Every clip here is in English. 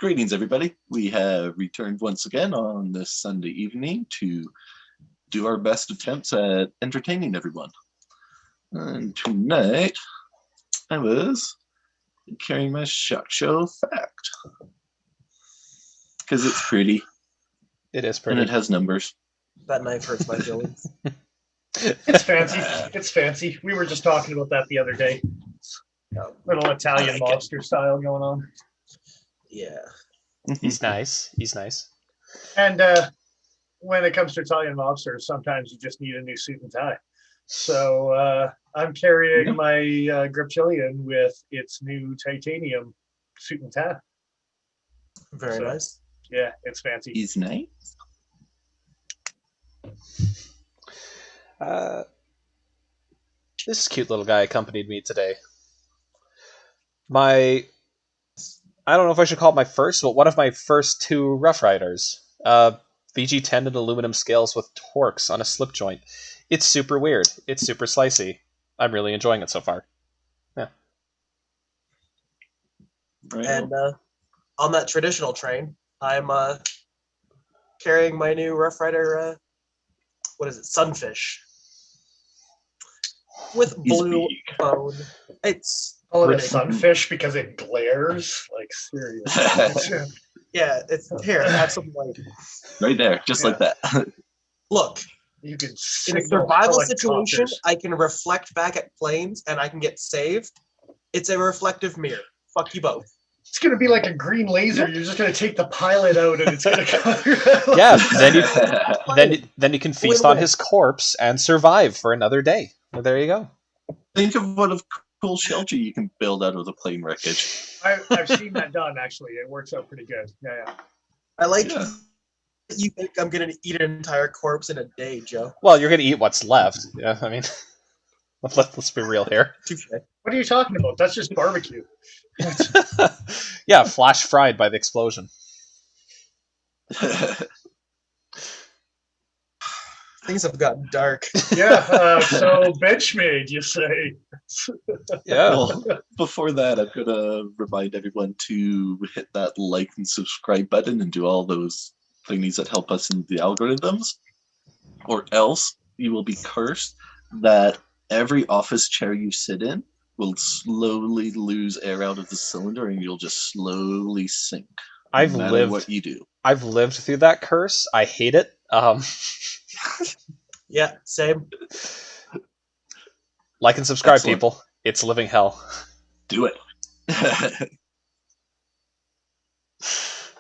Greetings, everybody. We have returned once again on this Sunday evening to do our best attempts at entertaining everyone. And tonight, I was carrying my Shock Show fact. Because it's pretty. It is pretty. And it has numbers. That knife hurts my feelings. It's fancy. It's fancy. We were just talking about that the other day. Little Italian mobster style going on. Yeah. He's nice. He's nice. And when it comes to Italian mobsters, sometimes you just need a new suit and tie. So I'm carrying my Griptilian with its new titanium suit and tie. Very nice. Yeah, it's fancy. He's nice. This cute little guy accompanied me today. I don't know if I should call it my first, but one of my first two Rough Riders. VG10 and aluminum scales with Torx on a slip joint. It's super weird. It's super slicey. I'm really enjoying it so far. Yeah. Right. And on that traditional train, I'm carrying my new Rough Rider, what is it, Sunfish. With blue bone. It's call it a sunfish because it glares. Like, seriously. yeah, it's here. Have some light. Right there, just like that. Look, You can in a survival situation, I can reflect back at planes and I can get saved. It's a reflective mirror. Fuck you both. It's gonna be like a green laser. You're just gonna take the pilot out, and it's gonna come. Yeah, then you can feast on his corpse and survive for another day. Well, there you go. Think of what a cool shelter you can build out of the plane wreckage. I've seen that done, actually. It works out pretty good. Yeah. I like you think I'm going to eat an entire corpse in a day, Joe. Well, you're going to eat what's left. Yeah, I mean, let's be real here. What are you talking about? That's just barbecue. Yeah, flash fried by the explosion. Things have gotten dark. Yeah, so Benchmade, you say. Yeah. Well, before that, I'm going to remind everyone to hit that like and subscribe button and do all those thingies that help us in the algorithms, or else you will be cursed that every office chair you sit in will slowly lose air out of the cylinder and you'll just slowly sink. No matter what you do. I've lived through that curse. I hate it. Yeah, same. Like and subscribe, Excellent. people. It's living hell. Do it.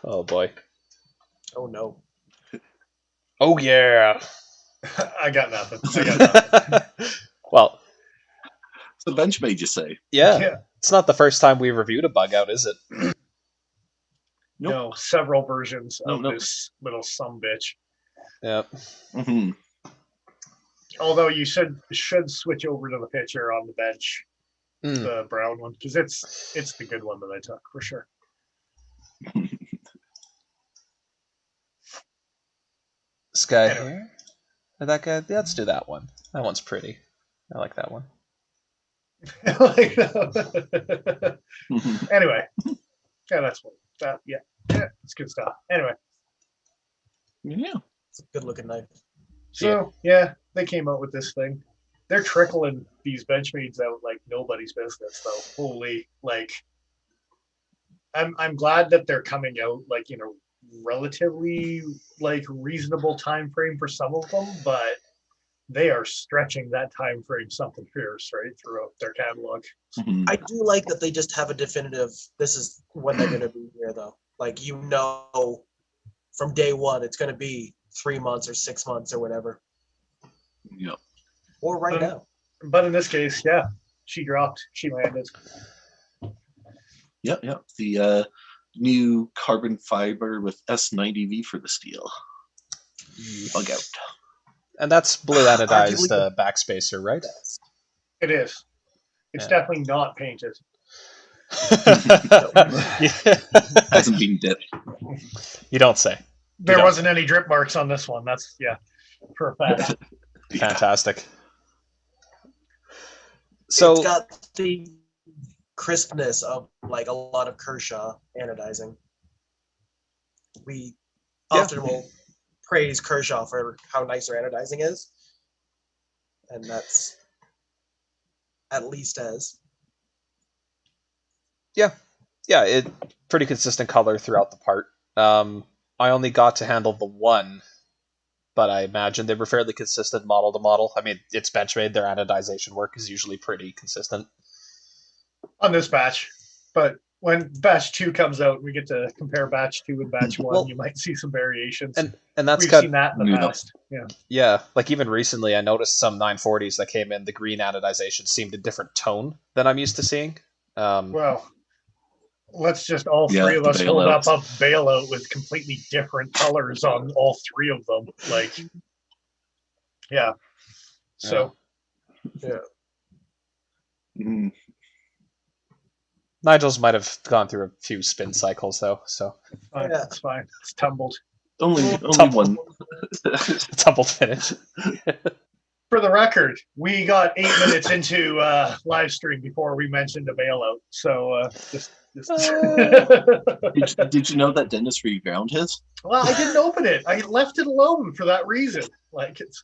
Oh boy. Oh no. Oh yeah. I got nothing. Well, So Benchmade, you say? yeah. It's not the first time we reviewed a Bugout, is it? Nope. No, several versions of Nope. this little sumbitch. Yep. Mm-hmm. Although you should switch over to the picture on the bench, Mm. the brown one, because it's the good one that I took for sure. This guy Anyway. here? Or that guy? Let's do that one. That one's pretty. I like that one. Anyway, yeah, that's what that. Yeah, it's good stuff. Anyway, Yeah. It's a good looking knife. so yeah, they came out with this thing. They're trickling these Benchmades out like nobody's business, though. Holy, like, I'm glad that they're coming out like in a relatively like reasonable time frame for some of them, but they are stretching that time frame something fierce right throughout their catalog. Mhm. I do like that they just have a definitive, this is when they're going to be here, though. Like, from day one, it's going to be 3 months or 6 months or whatever. Yep. Or right now. But in this case, yeah, she landed. Yep. The new carbon fiber with S90V for the steel. Bugout. And that's blue anodized Arguably backspacer, right? It is. It's Yeah. definitely not painted. Hasn't been dipped. You don't say. There don't. wasn't any drip marks on this one. That's for a fact. Fantastic. So It's got the crispness of like a lot of Kershaw anodizing. we Yeah. often will praise Kershaw for how nice their anodizing is, and that's at least as. Yeah, it pretty consistent color throughout the part. I only got to handle the one, but I imagine they were fairly consistent model to model. I mean, it's Benchmade; their anodization work is usually pretty consistent. On this batch, but when batch 2 comes out, we get to compare batch 2 and batch 1. Well, You might see some variations. And that's We've got seen that in the past. Yeah. Yeah, like even recently, I noticed some 940s that came in. The green anodization seemed a different tone than I'm used to seeing. Well, let's just all Yeah, three of the us hold up bailouts. a bailout with completely different colors on all three of them. Like, yeah. So, Yeah. Mm, Nigel's might have gone through a few spin cycles though, so fine, Yeah. it's fine. It's tumbled. only Tumble. one. tumbled finish. For the record, we got 8 minutes into live stream before we mentioned a bailout. So just Did you know that Dennis reground his? well, I didn't open it. I left it alone for that reason. Like it's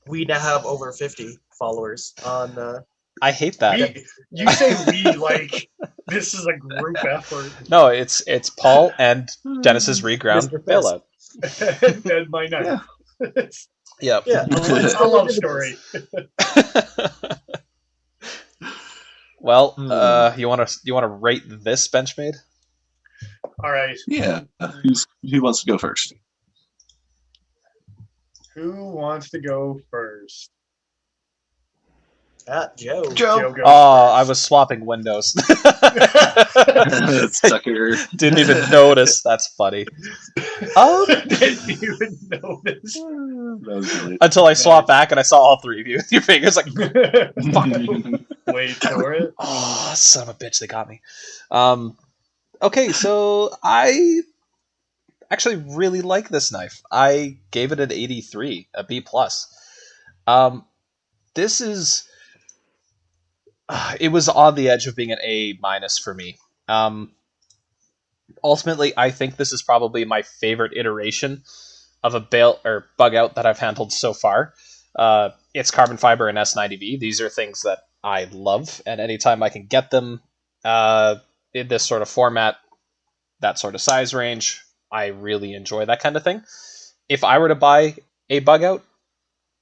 We now have over 50 followers on. I hate that. you say we like this is a group effort. No, it's Paul and Dennis's reground Mr. bailout. And my night. Yep. Yeah, It's a love story. Well, you want to rate this Benchmade? All right. Yeah. Who wants to go first? Who wants to go first? Joe. Joe goes Oh, first. I was swapping windows. Sucker. Didn't even notice. That's funny. Didn't even notice. That was brilliant. Until I swapped back and I saw all three of you with your fingers like, Wait for it. oh, son of a bitch, they got me. Okay, so I actually really like this knife. I gave it an 83, a B+. This is... it was on the edge of being an A- for me. Ultimately, I think this is probably my favorite iteration of a Bugout that I've handled so far. It's carbon fiber and S90V. These are things that I love, and anytime I can get them in this sort of format, that sort of size range, I really enjoy that kind of thing. If I were to buy a Bugout,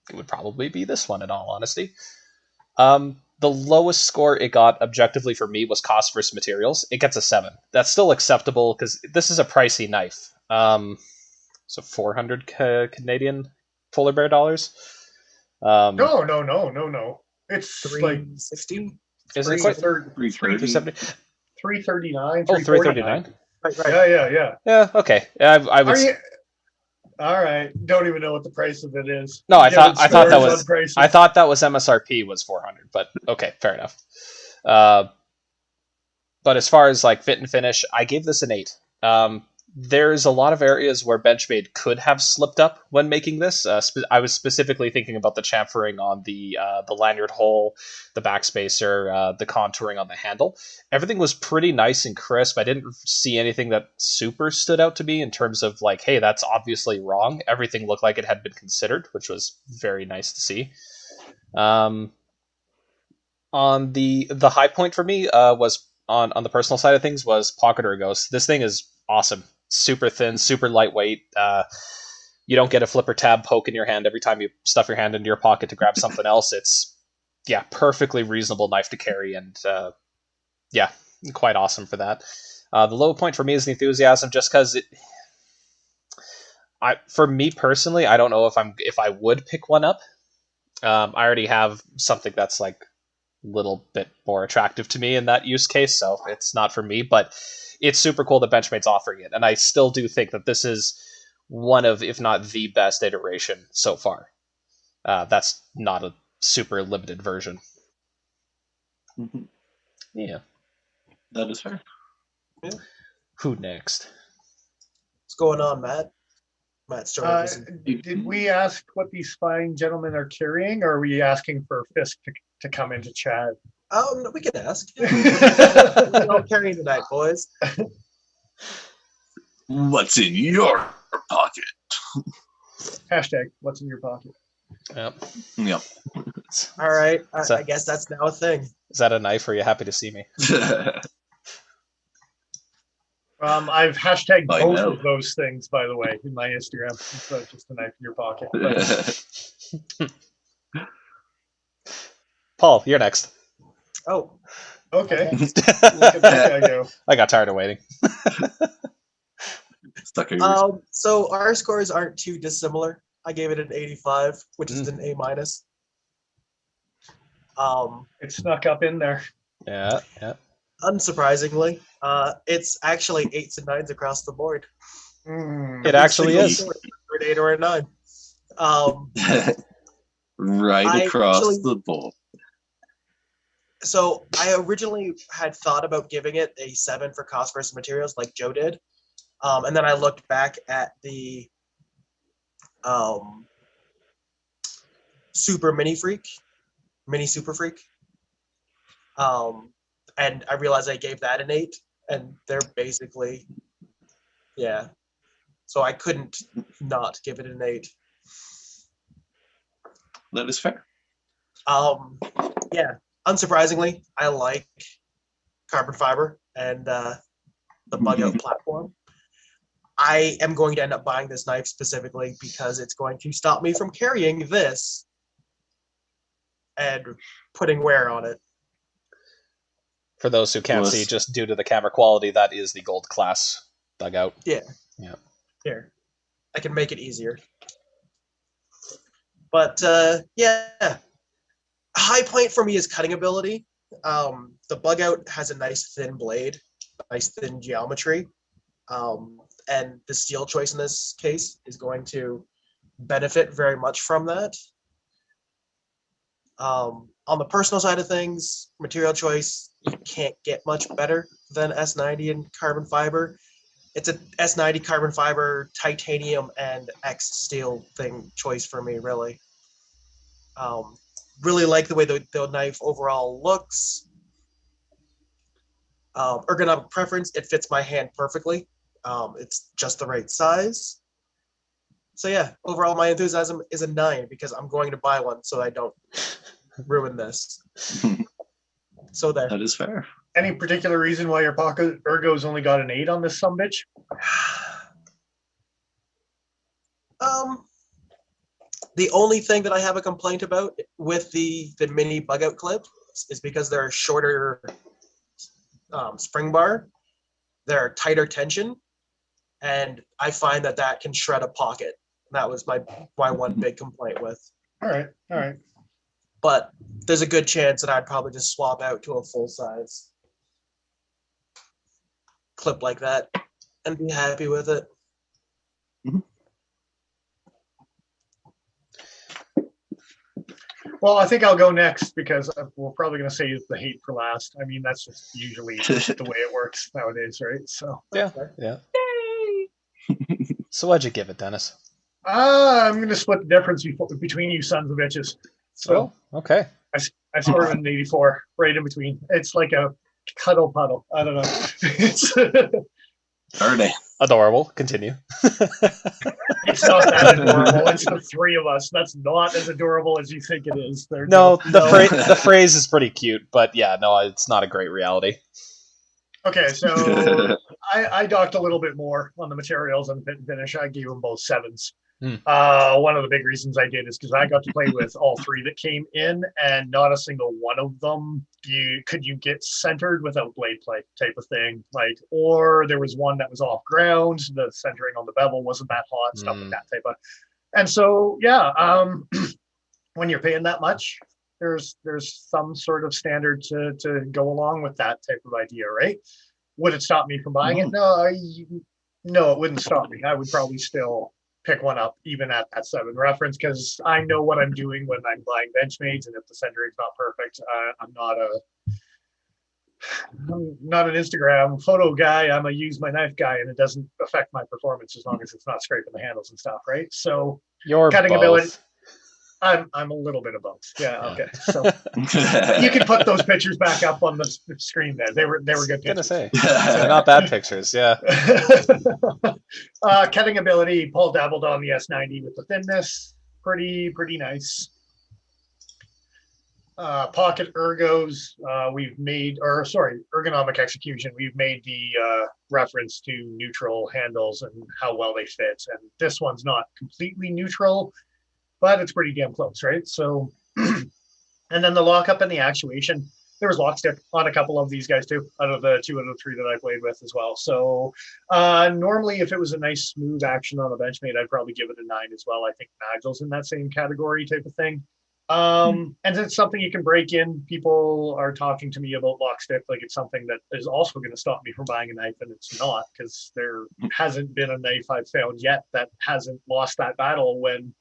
it would probably be this one, in all honesty. The lowest score it got objectively for me was cost versus materials. It gets a 7. That's still acceptable because this is a pricey knife. So 400 Canadian polar bear dollars. No. It's like 360. Is it quite 330. 339. Oh, 339. Right. Yeah. Yeah. Okay. I would. All right. Don't even know what the price of it is. No, I thought that Scores was on prices. I thought that was MSRP was 400, but okay, fair enough. But as far as like fit and finish, I gave this an 8. There's a lot of areas where Benchmade could have slipped up when making this. I was specifically thinking about the chamfering on the lanyard hole, the backspacer, the contouring on the handle. Everything was pretty nice and crisp. I didn't see anything that super stood out to me in terms of like, hey, that's obviously wrong. Everything looked like it had been considered, which was very nice to see. On the high point for me was on the personal side of things was pocket ergos. This thing is awesome. Super thin, super lightweight. You don't get a flipper tab poke in your hand every time you stuff your hand into your pocket to grab something else. It's perfectly reasonable knife to carry, and quite awesome for that. The low point for me is the enthusiasm, just because for me personally, I don't know if I would pick one up. I already have something that's like a little bit more attractive to me in that use case, so it's not for me, but it's super cool that Benchmade's offering it, and I still do think that this is one of, if not the best iteration so far. That's not a super limited version. Mm-hmm. Yeah. That is fair. Yeah. Who next? What's going on, Matt? Matt's joining. Did we ask what these fine gentlemen are carrying, or are we asking for Fisk to come into chat? No, we can ask. We're all carrying tonight, boys. What's in your pocket? Hashtag what's in your pocket. Yep. Yep. All right, So- I guess that's now a thing. Is that a knife, or are you happy to see me? I've hashtagged I both know. of those things, by the way, in my Instagram. It's not just a knife in your pocket. But, Paul, you're next. Oh, okay, okay. look at that guy go. I got tired of waiting. Stuck in yours. So our scores aren't too dissimilar. I gave it an 85, which is an A minus. It snuck up in there. Yeah. Unsurprisingly, it's actually 8s and 9s across the board. It actually single is. Score, an 8 or a 9. Right I across actually- the board. So I originally had thought about giving it a 7 for cost versus materials, like Joe did, and then I looked back at the Super Mini Super Freak, and I realized I gave that an 8, and they're basically, yeah. So I couldn't not give it an 8. That is fair. Yeah. Unsurprisingly, I like carbon fiber and the Bugout platform. I am going to end up buying this knife specifically because it's going to stop me from carrying this and putting wear on it. For those who can't Was- see, just due to the camera quality, that is the gold class Bugout. Here, I can make it easier. But yeah, high point for me is cutting ability. The Bugout has a nice thin blade, nice thin geometry, and the steel choice in this case is going to benefit very much from that. On the personal side of things, material choice, you can't get much better than S90 and carbon fiber. It's a S90 carbon fiber, titanium, and X steel thing choice for me, really. Really like the way the knife overall looks. Ergonomic preference, it fits my hand perfectly. It's just the right size. So yeah, overall my enthusiasm is a 9 because I'm going to buy one so I don't ruin this. So there. That is fair. Any particular reason why your pocket ergo's only got an 8 on this sumbitch? The only thing that I have a complaint about with the mini Bugout clips is because they're a shorter spring bar, they're tighter tension, and I find that can shred a pocket. That was my one big complaint with. All right. But there's a good chance that I'd probably just swap out to a full size clip like that and be happy with it. Well, I think I'll go next because we're probably going to save the hate for last. I mean, that's just usually the way it works nowadays, right? So Yeah. So what'd you give it, Dennis? I'm going to split the difference between you sons of bitches. So Okay. I scored an 84, right in between. It's like a cuddle puddle. I don't know. It's Darn. Adorable. Continue. It's not that adorable. It's the three of us. That's not as adorable as you think it is. No, the phrase is pretty cute, but yeah, no, it's not a great reality. Okay, so I docked a little bit more on the materials and fit and finish. I gave them both 7s. One of the big reasons I did is because I got to play with all 3 that came in, and not a single one of them could you get centered without blade play type of thing. Or there was one that was off ground, the centering on the bevel wasn't that hot, stuff like that type of. And so yeah, when you're paying that much, there's some sort of standard to go along with that type of idea, right? Would it stop me from buying it? No, it wouldn't stop me. I would probably still pick one up even at that 7 reference because I know what I'm doing when I'm buying Benchmades, and if the centering's not perfect, I'm not an Instagram photo guy. I'm a use my knife guy, and it doesn't affect my performance as long as it's not scraping the handles and stuff, right? So You're cutting both. ability. I'm a little bit of both. Yeah. Yeah. Okay. So you can put those pictures back up on the screen there. They were good Gonna pictures. say they're not bad pictures. Yeah. Cutting ability. Paul dabbled on the S90 with the thinness. Pretty nice. Pocket ergos. Ergonomic execution. We've made the reference to neutral handles and how well they fit. And this one's not completely neutral, but it's pretty damn close, right? So, and then the lockup and the actuation. There was lockstick on a couple of these guys too, out of the 2 out of 3 that I played with as well. So normally, if it was a nice smooth action on a Benchmade, I'd probably give it a 9 as well. I think Nigel's in that same category type of thing. And it's something you can break in. People are talking to me about lockstick, like it's something that is also going to stop me from buying a knife, and it's not, because there hasn't been a knife I've found yet that hasn't lost that battle when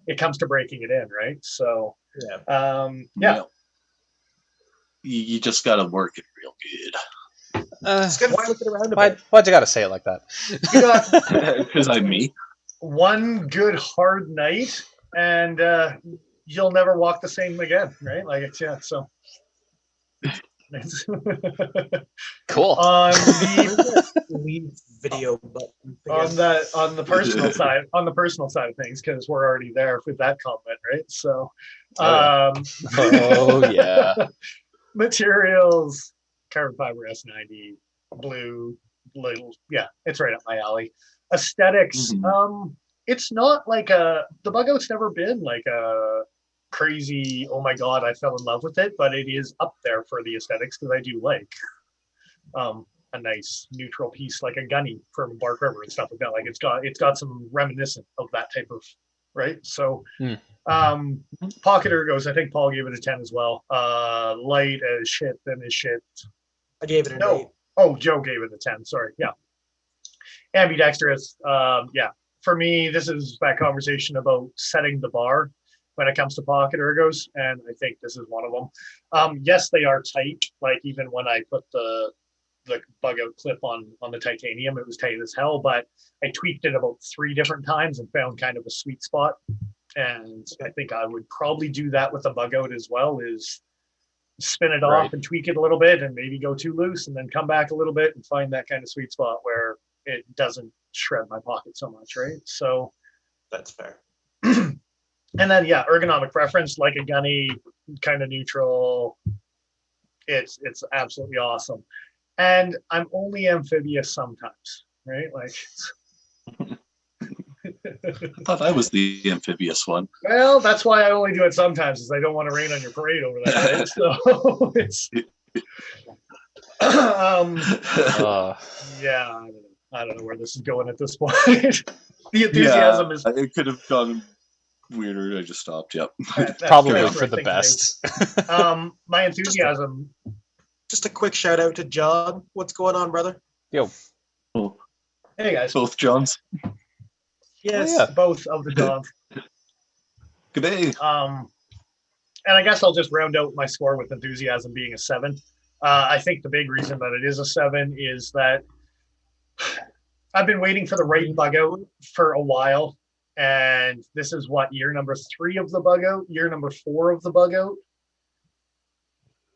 it comes to breaking it in, right? So, yeah. You just got to work it real good. Just gotta flip it around a Why'd bit. you gotta say it like that? You got Because I'm me. one good hard night, and you'll never walk the same again, right? Like it's so. Cool. On the Leave video button. on the personal side of things, because we're already there with that comment, right? So, Oh yeah. Materials, carbon fiber S90, blue, little, yeah, it's right up my alley. Aesthetics, it's not like the Bugout's never been like a crazy, oh my god, I fell in love with it, but it is up there for the aesthetics, because I do like a nice neutral piece like a gunny from Bark River and stuff like that. Like it's got some reminiscent of that type of, right? So pocket ergos, I think Paul gave it a 10 as well. Light as shit, thin as shit. I gave it an 8. Oh, Joe gave it a 10, sorry. Yeah. Ambidextrous, yeah. For me, this is that conversation about setting the bar when it comes to pocket ergos, and I think this is one of them. Yes, they are tight. Like even when I put the Bugout clip on the titanium, it was tight as hell, but I tweaked it about 3 different times and found kind of a sweet spot. And I think I would probably do that with a Bugout as well, is spin it off and tweak it a little bit and maybe go too loose and then come back a little bit and find that kind of sweet spot where it doesn't shred my pocket so much, right? So that's fair. And then, yeah, ergonomic preference, like a gunny, kind of neutral. It's absolutely awesome. And I'm only amphibious sometimes, right? Like, I thought I was the amphibious one. well, that's why I only do it sometimes, is I don't want to rain on your parade over there, right? So it's yeah, I don't know where this is going at this point. The enthusiasm is. It could have gone weirder. I just stopped. Yep. Probably for the best. My enthusiasm. Just a quick shout out to John. What's going on, brother? Yo. Oh. Hey guys. Both Johns. Yes, yeah. Both of the Johns. Good day. And I guess I'll just round out my score with enthusiasm being a 7. I think the big reason that it is a 7 is that I've been waiting for the right Bugout for a while, and this is what, year number 3 of the Bugout, year number 4 of the Bugout.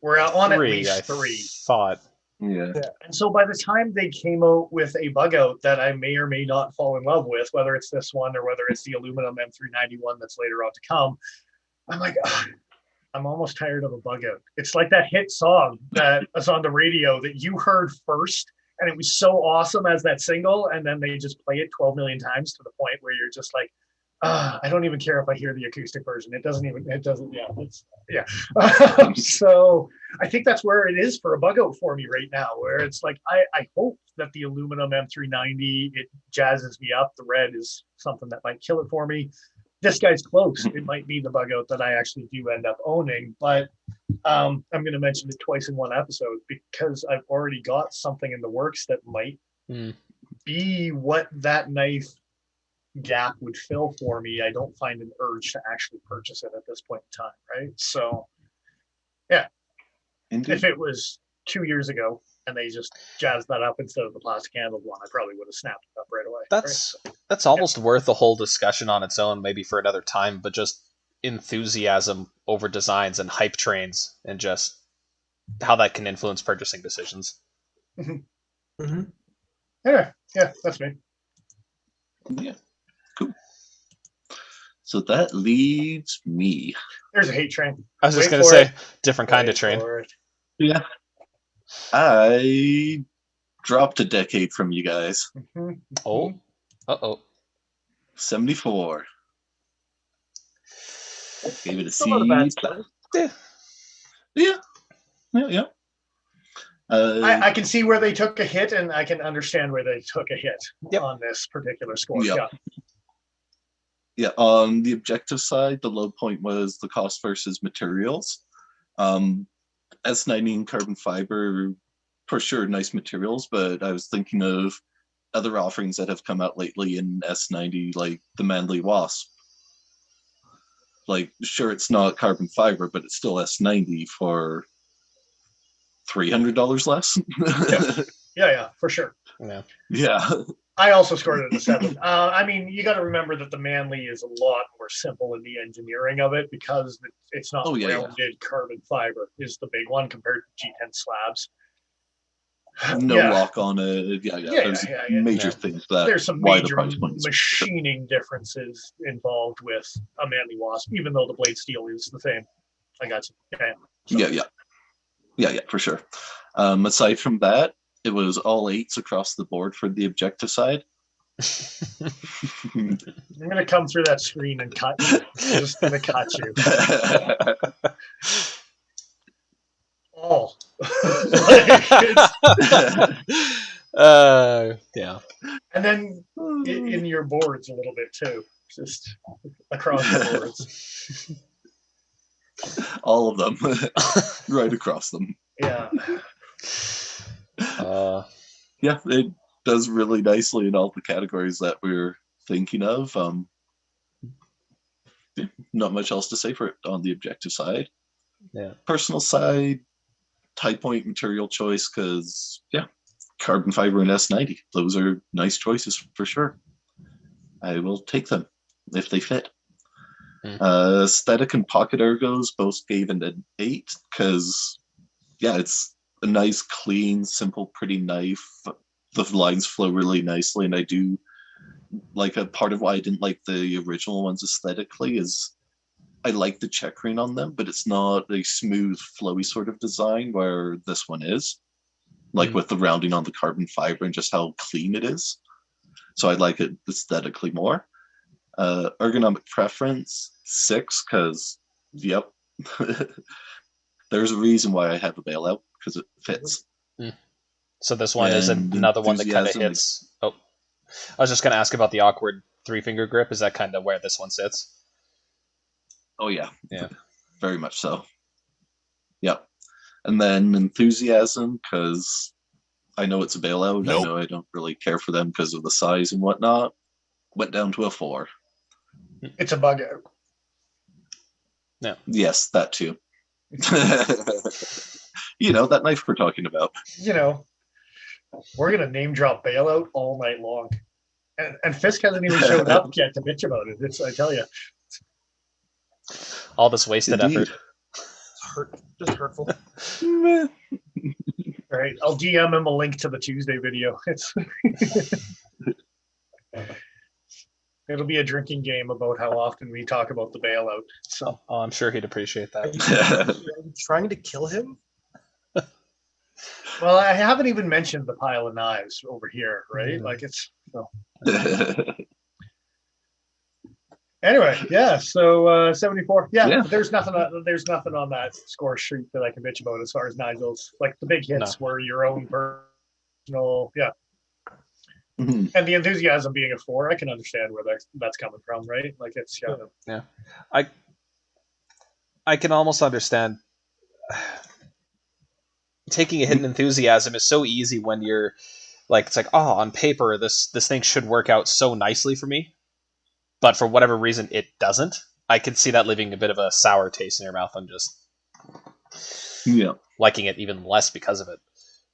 We're on at least 3. Thought. Yeah. And so by the time they came out with a Bugout that I may or may not fall in love with, whether it's this one or whether it's the aluminum M391 that's later on to come, I'm like, I'm almost tired of a Bugout. It's like that hit song that is on the radio that you heard first, and it was so awesome as that single, and then they just play it 12 million times to the point where you're just like, I don't even care if I hear the acoustic version. So I think that's where it is for a Bugout for me right now, where it's like, I hope that the aluminum M390, it jazzes me up. The red is something that might kill it for me. This guy's close. It might be the Bugout that I actually do end up owning, but I'm going to mention it twice in one episode because I've already got something in the works that might be what that knife gap would fill for me. I don't find an urge to actually purchase it at this point in time, right? So, yeah. Indeed. If it was 2 years ago and they just jazzed that up instead of the plastic handled one, I probably would have snapped it up right away. That's almost worth a whole discussion on its own, maybe for another time. But just enthusiasm over designs and hype trains, and just how that can influence purchasing decisions. Mm-hmm. Yeah, that's me. Yeah, cool. So that leads me. There's a hate train. I was just Wait going to for say, it. different kind of Wait train. for it. Yeah. I dropped a decade from you guys. Mhm. Oh, uh-oh. 74. Gave it a Still not a bad C. score. Yeah. I can see where they took a hit, and I can understand where they took a hit Yep. on this particular score. Yep. Yeah. Yeah, on the objective side, the low point was the cost versus materials. S90 and carbon fiber, for sure, nice materials, but I was thinking of other offerings that have come out lately in S90, like the Manly Wasp. Like, sure, it's not carbon fiber, but it's still S90 for $300 less. Yeah, for sure. Yeah. Yeah. I also scored it a 7. I mean, you got to remember that the Manly is a lot more simple in the engineering of it because it's not rounded carbon fiber is the big one compared to G10 slabs. No lock on it. Yeah. There's major things that there's some why major the price point is machining differences involved with a Manly Wasp, even though the blade steel is the same. I got you. Yeah, for sure. Aside from that, it was all 8s across the board for the objective side. I'm gonna come through that screen and cut you. I'm just gonna cut you. Oh. Yeah. And then in your boards a little bit too, just across the boards. All of them, right across them. Yeah. Yeah, it does really nicely in all the categories that we're thinking of. Not much else to say for it on the objective side. Yeah. Personal side, high point material choice, because carbon fiber and S90. Those are nice choices for sure. I will take them if they fit. Aesthetic and pocket ergos both gave an 8 because it's a nice, clean, simple, pretty knife. The lines flow really nicely, and I do like a part of why I didn't like the original ones aesthetically is I like the checkering on them, but it's not a smooth, flowy sort of design where this one is. Like with the rounding on the carbon fiber and just how clean it is. So I like it aesthetically more. Ergonomic preference, 6, because, there's a reason why I have a bailout, because it fits. So this one is another one that kind of hits. Oh, I was just going to ask about the awkward 3-finger grip. Is that kind of where this one sits? Oh, yeah. Yeah. Very much so. Yep. And then enthusiasm, because I know it's a bailout. Nope. I know I don't really care for them because of the size and whatnot. Went down to a 4. It's a Bugout. No. Yes, that too. That knife we're talking about. We're going to name drop bailout all night long. And Fisk hasn't even showed up yet to bitch about it. I tell you. All this wasted effort. Just hurtful. All right, I'll DM him a link to the Tuesday video. It'll be a drinking game about how often we talk about the bailout. So, I'm sure he'd appreciate that. Are you trying to kill him? Well, I haven't even mentioned the pile of knives over here, right? Like it's. So. Anyway, so 74. Yeah, there's nothing on that score sheet that I can bitch about as far as Nigel's. Like the big hits were your own personal, And the enthusiasm being a 4, I can understand where that's coming from, right? Like it's I can almost understand. Taking a hidden enthusiasm is so easy when you're like, it's like, on paper this thing should work out so nicely for me. But for whatever reason, it doesn't. I could see that leaving a bit of a sour taste in your mouth and just liking it even less because of it.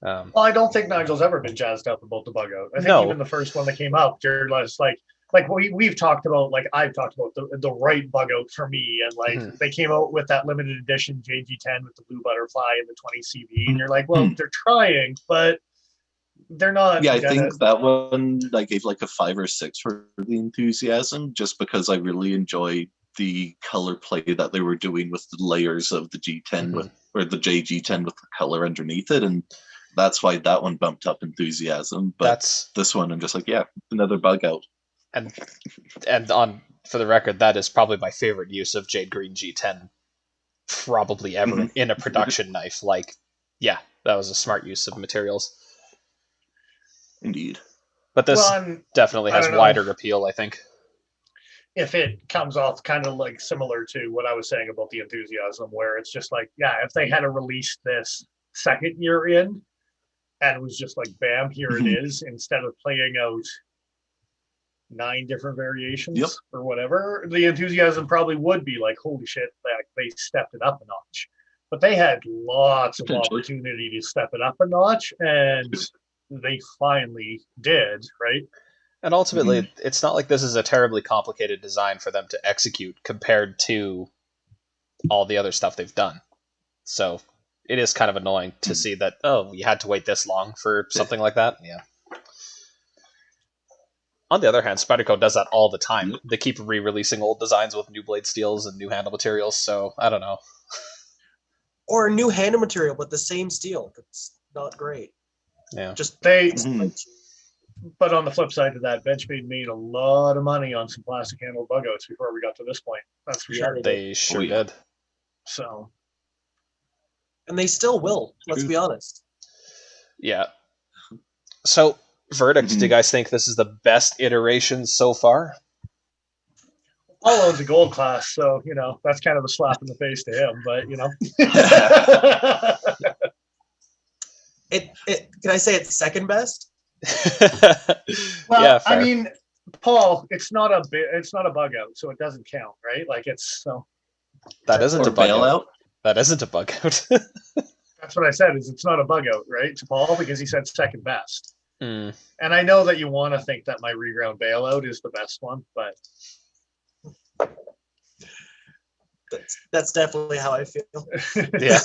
Well, I don't think Nigel's ever been jazzed up about the Bugout. I think even the first one that came up, you're just like, like we've talked about, like I've talked about the right Bugout for me, and like they came out with that limited edition JG10 with the blue butterfly and the 20 CV, and you're like, well, they're trying, but they're not. Yeah, I think that one I gave like a 5 or 6 for the enthusiasm, just because I really enjoyed the color play that they were doing with the layers of the G10 with, or the JG10 with the color underneath it, and that's why that one bumped up enthusiasm. But this one, I'm just like, yeah, another Bugout. And on for the record, that is probably my favorite use of Jade Green G10 probably ever in a production knife. Like, yeah, that was a smart use of materials. Indeed. But this definitely has wider appeal, I think. If it comes off kind of like similar to what I was saying about the enthusiasm, where it's just like, yeah, if they had released this second year in and it was just like, bam, here it is, instead of playing out 9 different variations or whatever, the enthusiasm probably would be like, holy shit, like they stepped it up a notch. But they had lots of opportunity to step it up a notch, and they finally did, right? And ultimately, it's not like this is a terribly complicated design for them to execute compared to all the other stuff they've done. So it is kind of annoying to see that, oh, we had to wait this long for something like that. Yeah. On the other hand, Spyderco does that all the time. They keep re-releasing old designs with new blade steels and new handle materials, so I don't know. Or a new handle material, but the same steel. That's not great. Yeah. Just But on the flip side of that, Benchmade made a lot of money on some plastic handle Bugouts before we got to this point. That's for sure. They sure did. So. And they still will, let's be honest. Yeah. So, verdict, do you guys think this is the best iteration so far? Paul owns a gold class, so, you know, that's kind of a slap in the face to him, but, you know. Can I say it's second best? Well, yeah, I mean, Paul, it's not a Bugout, so it doesn't count, right? Like that isn't a bailout. That isn't a Bugout. That's what I said. It's not a Bugout, right, to Paul, because he said second best. And I know that you want to think that my reground bailout is the best one, but that's definitely how I feel. Yeah.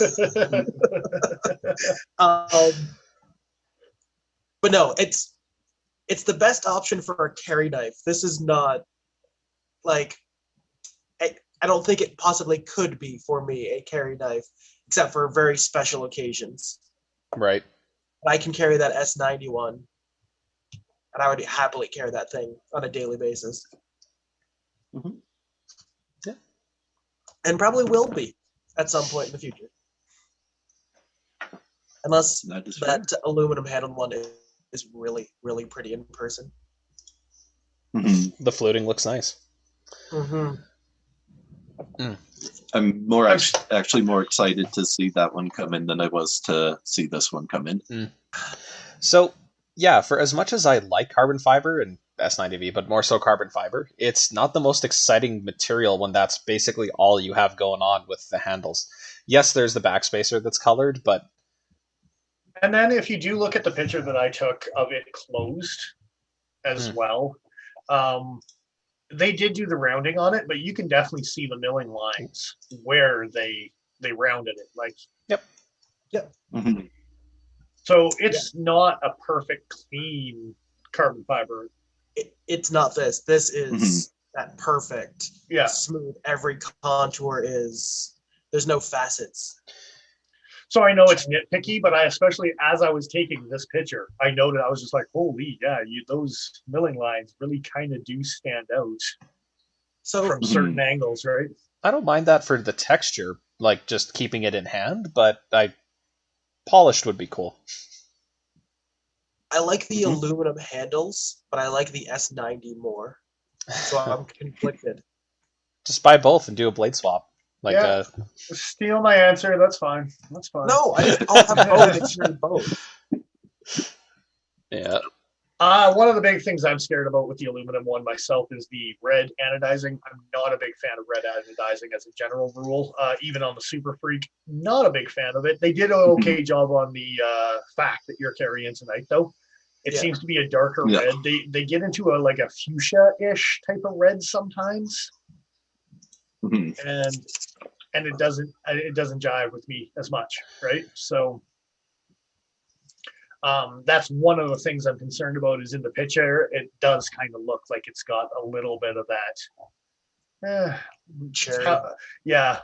But no, it's the best option for a carry knife. This is not like I don't think it possibly could be for me a carry knife, except for very special occasions. Right. I can carry that S91, and I would happily carry that thing on a daily basis. Yeah. And probably will be at some point in the future. Unless that aluminum handled one is really, really pretty in person. The fluting looks nice. I'm actually more excited to see that one come in than I was to see this one come in. So, yeah, for as much as I like carbon fiber and S90V, but more so carbon fiber, it's not the most exciting material when that's basically all you have going on with the handles. Yes, there's the backspacer that's colored, but... And then if you do look at the picture that I took of it closed as well, they did do the rounding on it, but you can definitely see the milling lines where they rounded it. Like, Yep. So it's not a perfect clean carbon fiber. It's not this. This is that perfect, smooth. Every contour is. There's no facets. So I know it's nitpicky, but I especially as I was taking this picture, I noted I was just like, holy, those milling lines really kind of do stand out. So from certain angles, right? I don't mind that for the texture, like just keeping it in hand, but polished would be cool. I like the aluminum handles, but I like the S90 more. So I'm conflicted. Just buy both and do a blade swap. Steal my answer. That's fine. That's fine. No, I'll have both. Yeah. One of the big things I'm scared about with the aluminum one myself is the red anodizing. I'm not a big fan of red anodizing as a general rule. Even on the Super Freak, not a big fan of it. They did an okay job on the fact that you're carrying tonight, though. It Yeah. seems to be a darker Yeah. red. They get into a fuchsia-ish type of red sometimes, Mhm. and it doesn't jive with me as much, right? So that's one of the things I'm concerned about. Is in the picture, it does kind of look like it's got a little bit of that. Cherry. Yeah,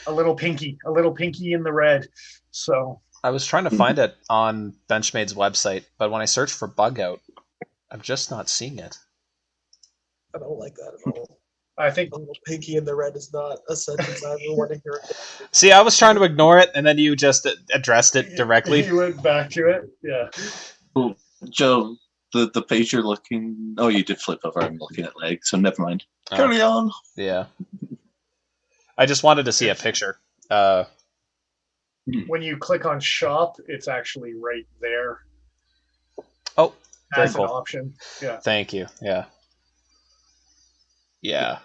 a little pinky in the red. So I was trying to find it on Benchmade's website, but when I search for Bugout, I'm just not seeing it. I don't like that at all. I think A little pinky in the red is not a sentence I ever want to hear. See, I was trying to ignore it, and then you just addressed it directly. he went back to it. Yeah. Well, Joe, the page you're looking. Oh, you did flip over. I'm looking at leg, so never mind. Oh. Carry on. Yeah. I just wanted to see a picture. When you click on shop, it's actually right there Oh, very as an cool. option. Yeah. Thank you. Yeah. Yeah.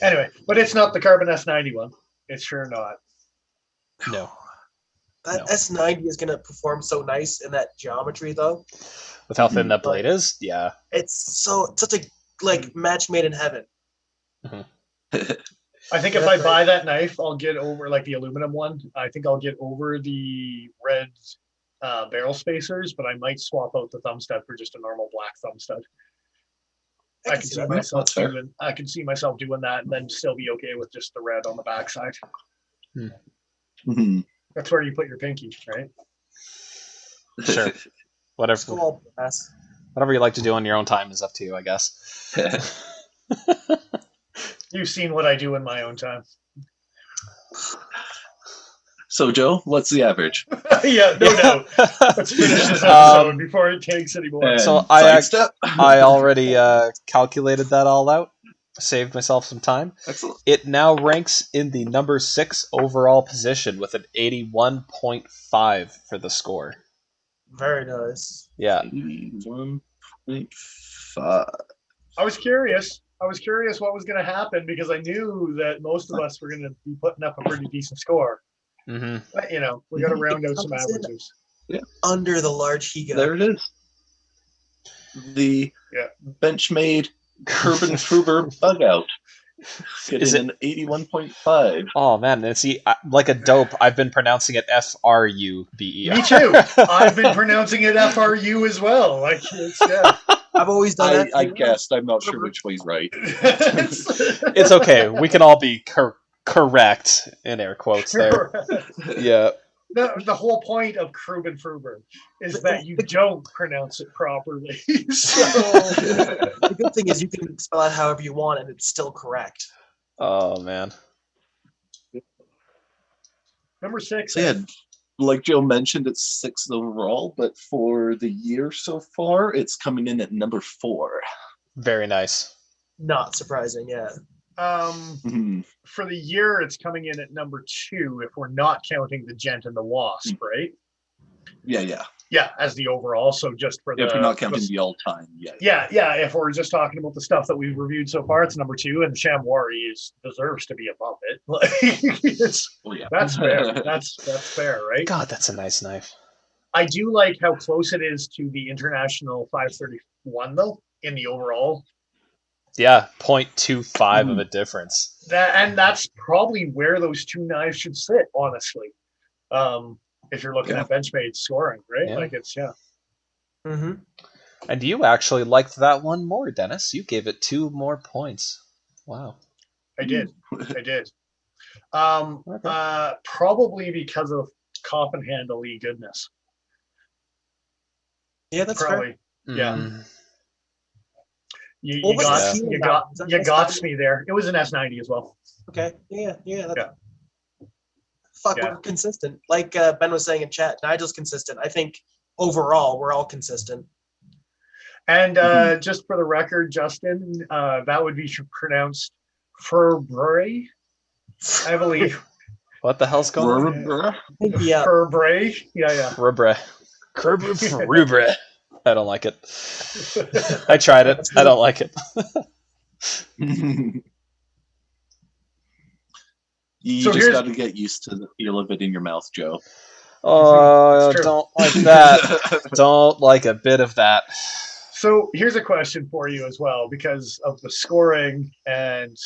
Anyway, but it's not the Carbon S91. It's sure not. No. That No. S90 is gonna perform so nice in that geometry, though. With how thin that blade is? Yeah. It's such a match made in heaven. I think if I buy that knife, I'll get over the aluminum one. I think I'll get over the red barrel spacers, but I might swap out the thumb stud for just a normal black thumb stud. I can see myself That's fair. doing that and then still be okay with just the red on the backside. Mhm. That's where you put your pinky, right? Sure. Whatever. Go all brass. Whatever you like to do on your own time is up to you, I guess. You've seen what I do in my own time. So, Joe, what's the average? Yeah, no doubt. Let's finish this episode before it takes any more. So Sidestep. I already calculated that all out. Saved myself some time. Excellent. It now ranks in the number 6 overall position with an 81.5 for the score. Very nice. Yeah. 81.5. I was curious what was going to happen because I knew that most of us were going to be putting up a pretty decent score. Mm-hmm. But, we got to round out some averages. Under the large Higa. There it is. The Benchmade Urban Fibre Bugout. Is Getting an 81.5. Oh man, and see, like a dope, I've been pronouncing it F-R-U-B-E-R. Me too. I've been pronouncing it F-R-U as well. I've always done that. I guessed. I'm not sure which way's right. It's okay. We can all be correct in air quotes there. Yeah. The whole point of Kruben Fruber is that you don't pronounce it properly. So the good thing is you can spell it however you want and it's still correct. Oh man. Number 6. So, yeah, like Joe mentioned, it's 6th overall, but for the year so far, it's coming in at number 4. Very nice. Not surprising, yeah. For the year, it's coming in at number 2 if we're not counting the Gent and the Wasp, right? Yeah. Yeah, as the overall. So just for If you're not counting the all-time, Yeah. If we're just talking about the stuff that we've reviewed so far, it's number 2, and Shamwari deserves to be above it. That's fair. That's fair, right? God, that's a nice knife. I do like how close it is to the International 531, though, in the overall. Yeah, 0.25 of a difference. That's probably where those two knives should sit, honestly. If you're looking at Benchmade scoring, right? Yeah. Mm-hmm. And you actually liked that one more, Dennis. You gave it 2 more points. Wow. I did. Probably because of coffin handle-y goodness. Yeah, that's probably. fair. Yeah. Mm. You got me there. It was an S90 as well. Okay. Yeah. Fuck, we're consistent. Like Ben was saying in chat, Nigel's consistent. I think overall we're all consistent. And just for the record, Justin, that would be pronounced Fibre, I believe. What the hell's going on? Yeah. Fibre. Yeah. Fibre. I don't like it. I tried it. I don't like it. You just got to get used to the feel of it in your mouth, Joe. Oh, It's true. don't like that. Don't like a bit of that. So here's a question for you as well, because of the scoring, and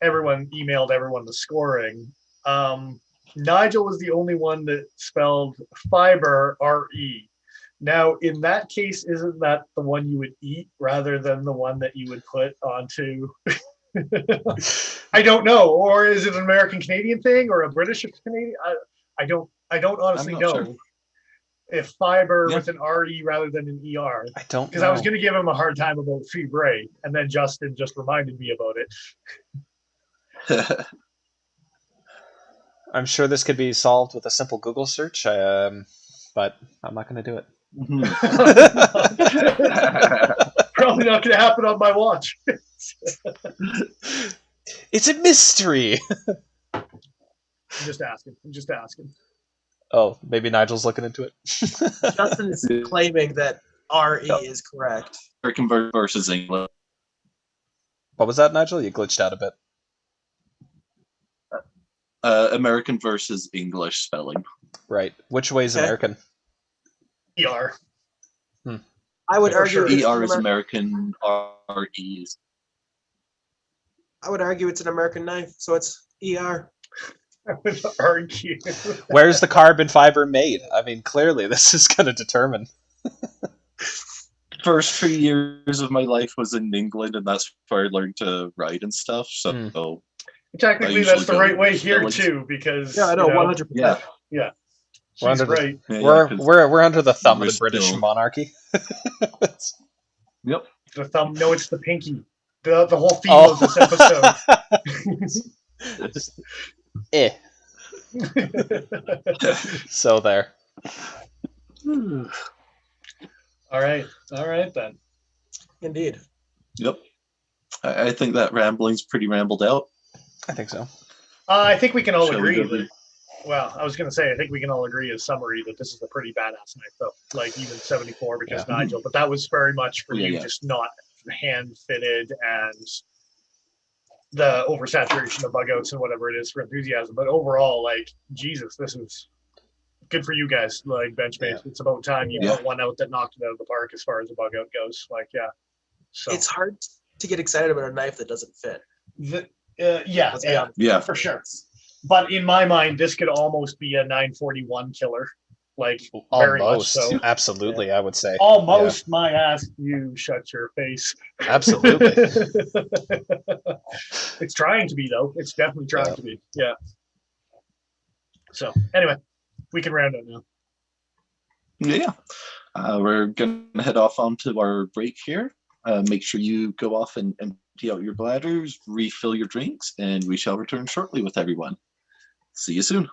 everyone emailed everyone the scoring. Nigel was the only one that spelled fiber R-E. Now, in that case, isn't that the one you would eat rather than the one that you would put onto? I don't know. Or is it an American Canadian thing or a British Canadian? I don't honestly not know sure. if fiber Yeah. with an RE rather than an ER. I don't Because know. I was going to give him a hard time about Fibre, and then Justin just reminded me about it. I'm sure this could be solved with a simple Google search, but I'm not going to do it. Mhm. Probably not going to happen on my watch. It's a mystery. I'm just asking. Oh, maybe Nigel's looking into it. Justin is claiming that RE is correct. American versus English. What was that, Nigel? You glitched out a bit. American versus English spelling. Right. Which way is Okay. American? ER. I would For argue sure. it's ER an is American, RE is. I would argue it's an American knife, so it's ER. I would argue. Where's the carbon fiber made? I mean, clearly this is going to determine. First 3 years of my life was in England, and that's where I learned to write and stuff. So Technically, I that's usually the right go way with here spellings. too, because Yeah, I know, you know, 100%. Yeah. We're he's under the- right. Yeah, we're 'cause we're under the thumb of we're the British still- monarchy. Yep. The thumb. No, it's the pinky. The whole theme Oh. of this episode. Eh. So there. All right then. Indeed. Yep. I think that rambling's pretty rambled out. I think so. I think we can all Shall we agree go that. Well, I was going to say, I think we can all agree as summary that this is a pretty badass knife, though. Like even 74 because Yeah. Nigel, but that was very much for Yeah, you, yeah. just not hand fitted and the oversaturation of bugouts and whatever it is for enthusiasm. But overall, like Jesus, this is good for you guys. Like Benchmade, Yeah. it's about time you Yeah. put one out that knocked it out of the park as far as a bugout goes. Like yeah, so It's hard to get excited about a knife that doesn't fit. yeah, Let's be yeah, honest. Yeah. for sure. But in my mind, this could almost be a 941 killer. Like very much Almost. so. Absolutely, I would say. Almost my ass. You shut your face. Yeah, absolutely. It's trying to be though. It's definitely trying Yeah. to be. Yeah. So anyway, we can round up now. Yeah. We're going to head off onto our break here. Make sure you go off and empty out your bladders, refill your drinks, and we shall return shortly with everyone. See you soon.